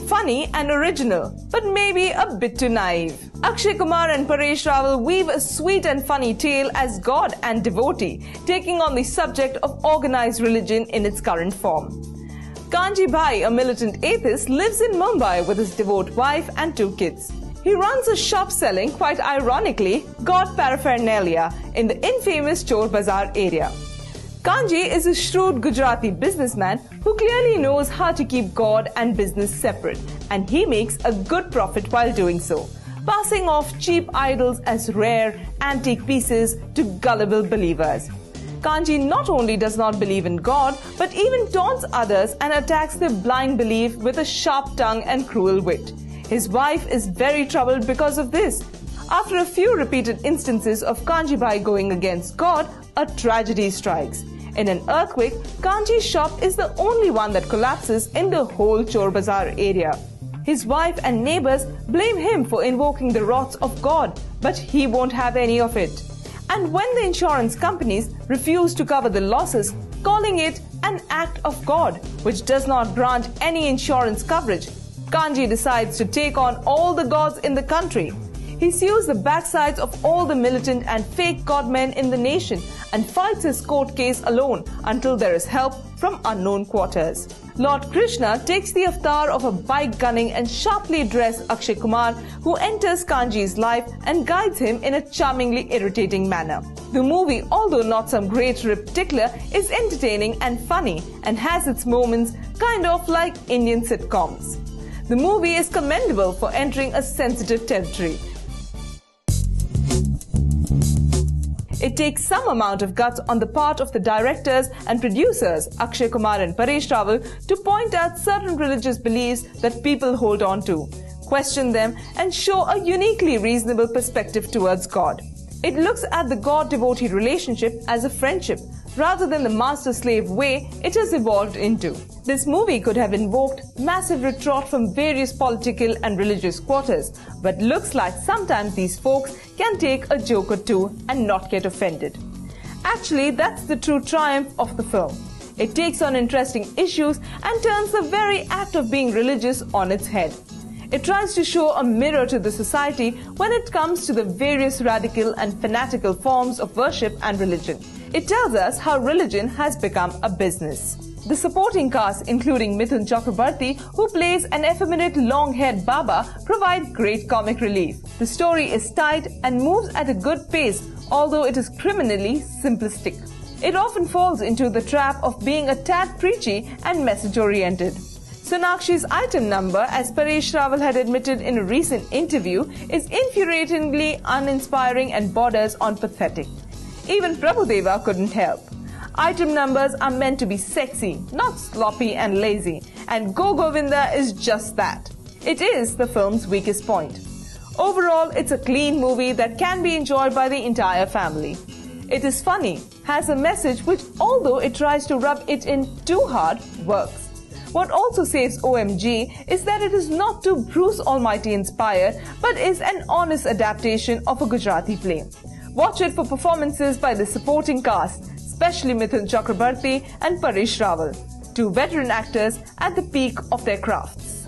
Funny and original, but maybe a bit too naive. Akshay, Kumar and Paresh Rawal weave a sweet and funny tale as God and devotee, taking on the subject of organized religion in its current form. Kanji Bhai, a militant atheist, lives in Mumbai with his devout wife and 2 kids. He runs a shop selling, quite ironically, God paraphernalia in the infamous Chor Bazaar area. Kanji is a shrewd Gujarati businessman who clearly knows how to keep God and business separate, and he makes a good profit while doing so, passing off cheap idols as rare, antique pieces to gullible believers. Kanji not only does not believe in God, but even taunts others and attacks their blind belief with a sharp tongue and cruel wit. His wife is very troubled because of this. After a few repeated instances of Kanji Bhai going against God, a tragedy strikes. In an earthquake, Kanji's shop is the only one that collapses in the whole Chor Bazaar area. His wife and neighbors blame him for invoking the wrath of God, but he won't have any of it. And when the insurance companies refuse to cover the losses, calling it an act of God, which does not grant any insurance coverage, Kanji decides to take on all the gods in the country. He sues the backsides of all the militant and fake godmen in the nation and fights his court case alone until there is help from unknown quarters. Lord Krishna takes the avatar of a bike-gunning and sharply dressed Akshay Kumar, who enters Kanji's life and guides him in a charmingly irritating manner. The movie, although not some great rip tickler, is entertaining and funny and has its moments kind of like Indian sitcoms. The movie is commendable for entering a sensitive territory. It takes some amount of guts on the part of the directors and producers, Akshay Kumar and Paresh Rawal, to point out certain religious beliefs that people hold on to, question them, and show a uniquely reasonable perspective towards God. It looks at the God-devotee relationship as a friendship, rather than the master-slave way it has evolved into. This movie could have invoked massive retort from various political and religious quarters, but looks like sometimes these folks can take a joke or two and not get offended. Actually, that's the true triumph of the film. It takes on interesting issues and turns the very act of being religious on its head. It tries to show a mirror to the society when it comes to the various radical and fanatical forms of worship and religion. It tells us how religion has become a business. The supporting cast, including Mithun Chakraborty, who plays an effeminate long-haired Baba, provide great comic relief. The story is tight and moves at a good pace, although it is criminally simplistic. It often falls into the trap of being a tad preachy and message-oriented. Sonakshi's item number, as Paresh Rawal had admitted in a recent interview, is infuriatingly uninspiring and borders on pathetic. Even Prabhudeva couldn't help. Item numbers are meant to be sexy, not sloppy and lazy, and Go Govinda is just that. It is the film's weakest point. Overall, it's a clean movie that can be enjoyed by the entire family. It is funny, has a message which, although it tries to rub it in too hard, works. What also saves OMG is that it is not too Bruce Almighty inspired, but is an honest adaptation of a Gujarati play. Watch it for performances by the supporting cast, especially Mithun Chakraborty and Paresh Rawal, 2 veteran actors at the peak of their crafts.